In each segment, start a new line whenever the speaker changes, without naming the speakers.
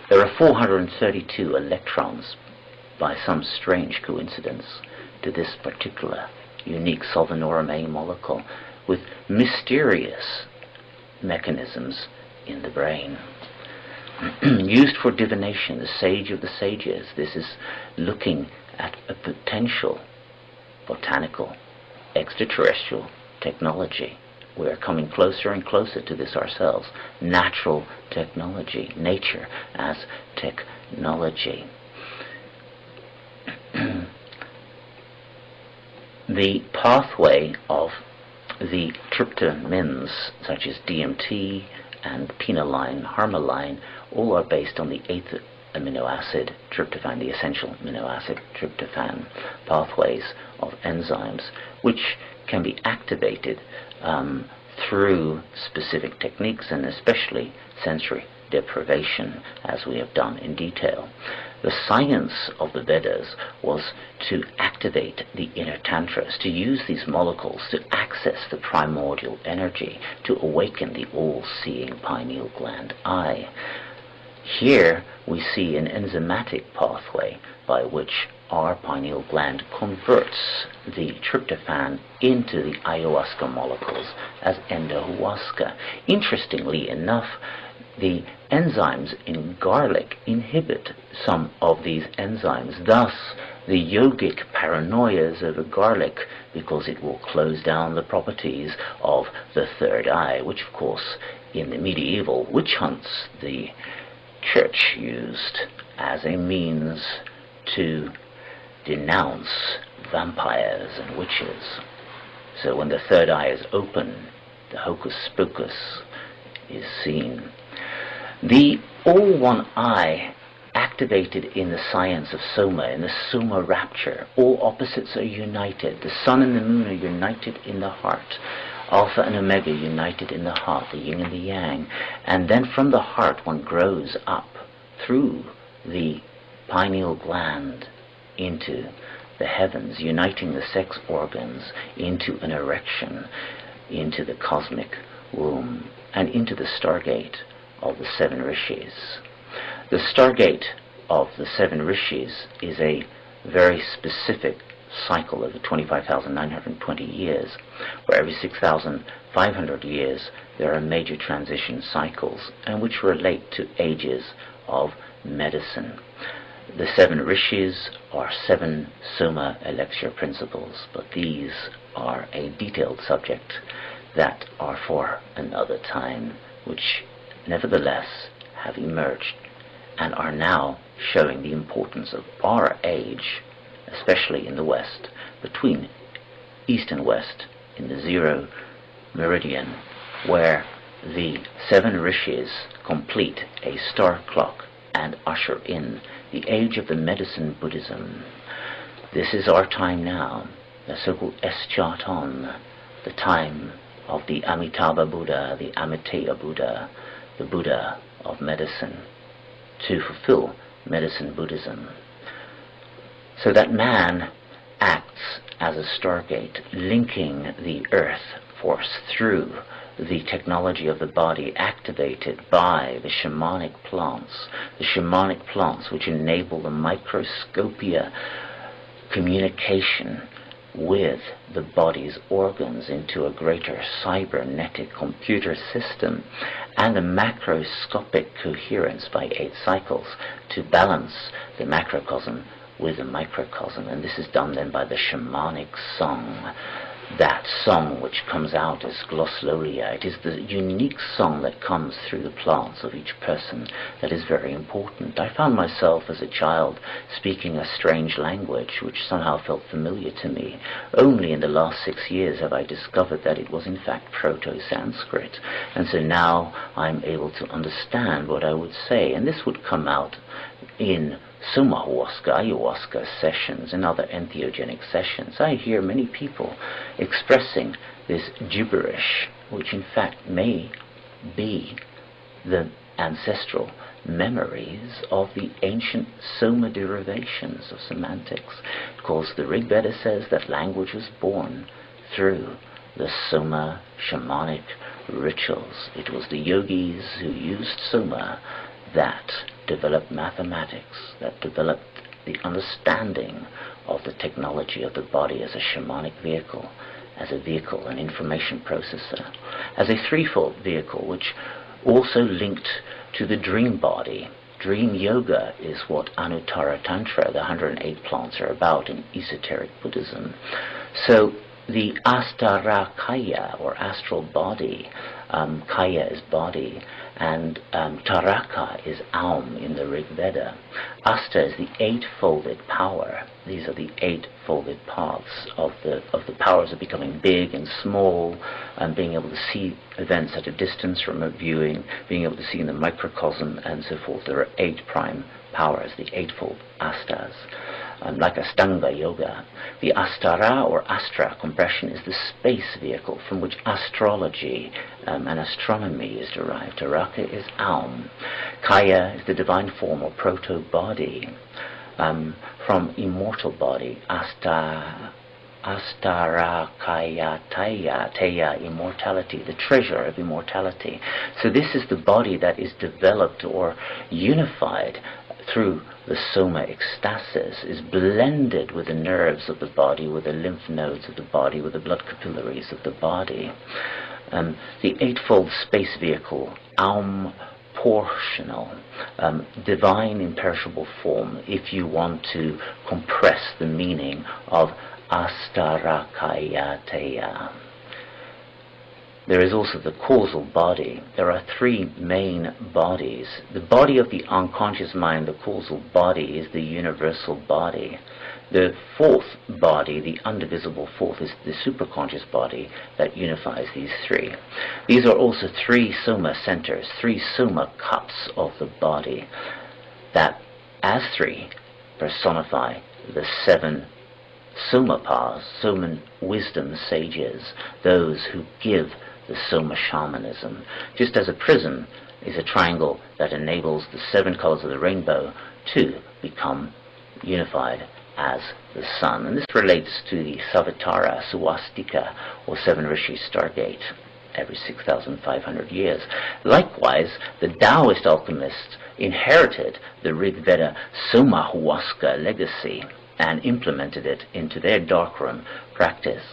There are 432 electrons, by some strange coincidence, to this particular unique sulfanorum A molecule, with mysterious mechanisms in the brain. Used for divination, the sage of the sages. This is looking at a potential botanical, extraterrestrial technology. We are coming closer and closer to this ourselves. Natural technology, nature as technology. The pathway of the tryptamines, such as DMT and phenylalanine, harmaline, all are based on the 8th amino acid tryptophan, the essential amino acid tryptophan pathways of enzymes, which can be activated through specific techniques, and especially sensory deprivation, as we have done in detail. The science of the Vedas was to activate the inner tantras, to use these molecules to access the primordial energy, to awaken the all-seeing pineal gland eye. Here we see an enzymatic pathway by which our pineal gland converts the tryptophan into the ayahuasca molecules as endohuasca. Interestingly enough, the enzymes in garlic inhibit some of these enzymes. Thus, the yogic paranoias over garlic, because it will close down the properties of the third eye, which of course in the medieval witch hunts the church used as a means to denounce vampires and witches. So when the third eye is open, the hocus pocus is seen. The all one eye activated in the science of Soma, in the Soma rapture, all opposites are united. The sun and the moon are united in the heart. Alpha and Omega united in the heart, the yin and the yang. And then from the heart one grows up through the pineal gland into the heavens, uniting the sex organs into an erection, into the cosmic womb, and into the stargate of the 7 rishis. The stargate of the 7 rishis is a very specific cycle of 25,920 years, where every 6,500 years there are major transition cycles, and which relate to ages of medicine. The 7 rishis are 7 Soma elixir principles, but these are a detailed subject that are for another time, which nevertheless have emerged and are now showing the importance of our age, especially in the West, between East and West, in the 0 meridian, where the 7 rishis complete a star clock and usher in the age of the medicine Buddhism. This is our time now, the so-called Eschaton, the time of the Amitabha Buddha, the Amitaya Buddha, the Buddha of medicine, to fulfill medicine Buddhism. So that man acts as a stargate, linking the earth force through the technology of the body, activated by the shamanic plants which enable the microscopia communication with the body's organs into a greater cybernetic computer system, and a macroscopic coherence by 8 cycles to balance the macrocosm with the microcosm. And this is done then by the shamanic song, that song which comes out as glossolalia. It is the unique song that comes through the plants of each person that is very important. I found myself as a child speaking a strange language which somehow felt familiar to me. Only in the last 6 years have I discovered that it was in fact Proto-Sanskrit, and so now I'm able to understand what I would say, and this would come out in Somahuasca, ayahuasca sessions and other entheogenic sessions. I hear many people expressing this gibberish, which in fact may be the ancestral memories of the ancient Soma derivations of semantics. Because the Rig Veda says that language was born through the Soma shamanic rituals. It was the yogis who used Soma that developed mathematics, that developed the understanding of the technology of the body as a shamanic vehicle, as a vehicle, an information processor, as a threefold vehicle which also linked to the dream body. Dream yoga is what Anuttara Tantra, the 108 plants, are about in esoteric Buddhism. So the Astara Kaya, or astral body, Kaya is body, and Taraka is Aum in the Rig Veda. Asta is the eightfolded power. These are the eightfolded paths of the powers of becoming big and small, and being able to see events at a distance, remote viewing, being able to see in the microcosm, and so forth. There are 8 prime powers, the eightfold astas. Like Astanga Yoga. The Astara or Astra compression is the space vehicle from which astrology and astronomy is derived. Taraka is Aum. Kaya is the divine form or proto-body from immortal body. Astara Kaya Taya, Teya, immortality, the treasure of immortality. So this is the body that is developed or unified through the soma ecstasis, is blended with the nerves of the body, with the lymph nodes of the body, with the blood capillaries of the body. The eightfold space vehicle, Aum portional, divine imperishable form, if you want to compress the meaning of Astarakayateya. There is also the causal body. There are 3 main bodies. The body of the unconscious mind, the causal body, is the universal body. The 4th body, the undivisible 4th, is the superconscious body that unifies these 3. These are also 3 soma centers, 3 soma cups of the body that, as 3, personify the 7 somapas, Soman wisdom sages, those who give the soma shamanism. Just as a prism is a triangle that enables the 7 colors of the rainbow to become unified as the sun. And this relates to the Savatara, Swastika, or 7 Rishis Stargate, every 6,500 years. Likewise, the Taoist alchemists inherited the Rig Veda Soma Huasca legacy and implemented it into their darkroom practice.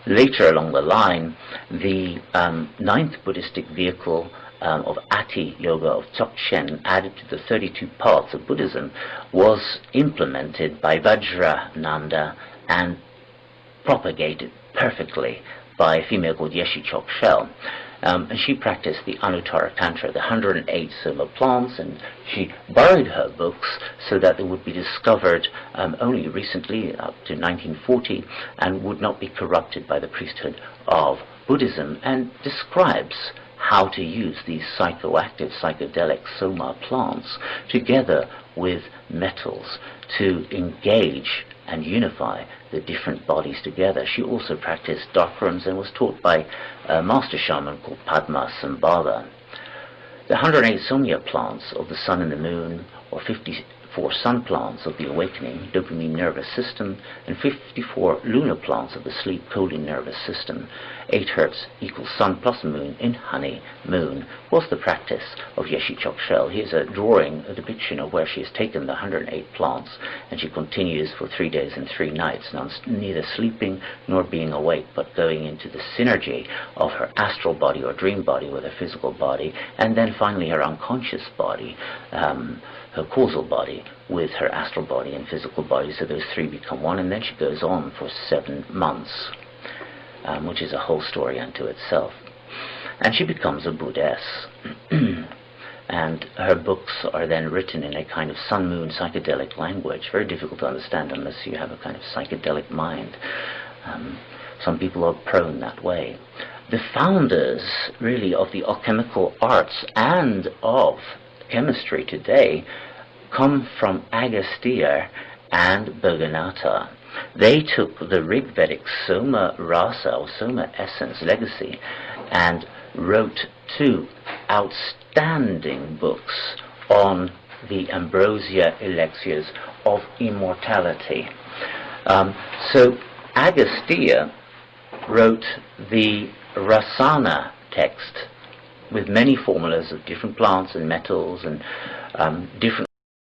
Later along the line, the 9th Buddhistic vehicle of Ati Yoga, of Dzogchen, added to the 32 paths of Buddhism, was implemented by Vajrananda and propagated perfectly by a female called Yeshe Chokshel. And she practiced the Anuttara Tantra, the 108 soma plants, and she buried her books so that they would be discovered only recently, up to 1940, and would not be corrupted by the priesthood of Buddhism, and describes how to use these psychoactive, psychedelic soma plants together with metals to engage and unify the different bodies together. She also practiced darkrooms and was taught by a master shaman called Padma Sambhava. The 108 somya plants of the sun and the moon, or 54 sun plants of the awakening, dopamine nervous system, and 54 lunar plants of the sleep, choline nervous system, 8 hertz equals sun plus moon in honey moon, was the practice of Yeshe Chokshel. Here's a drawing, a depiction of where she has taken the 108 plants, and she continues for 3 days and 3 nights, neither sleeping nor being awake, but going into the synergy of her astral body or dream body with her physical body, and then finally her unconscious body, her causal body with her astral body and physical body, so those 3 become one, and then she goes on for 7 months, which is a whole story unto itself. And she becomes a Buddhess. And her books are then written in a kind of sun-moon psychedelic language, very difficult to understand unless you have a kind of psychedelic mind. Some people are prone that way. The founders, really, of the alchemical arts and of chemistry today come from Agastya and Bhoganatha. They took the Rig Vedic Soma Rasa, or Soma Essence legacy, and wrote 2 outstanding books on the ambrosia elixirs of immortality. So Agastya wrote the Rasana text with many formulas of different plants and metals and different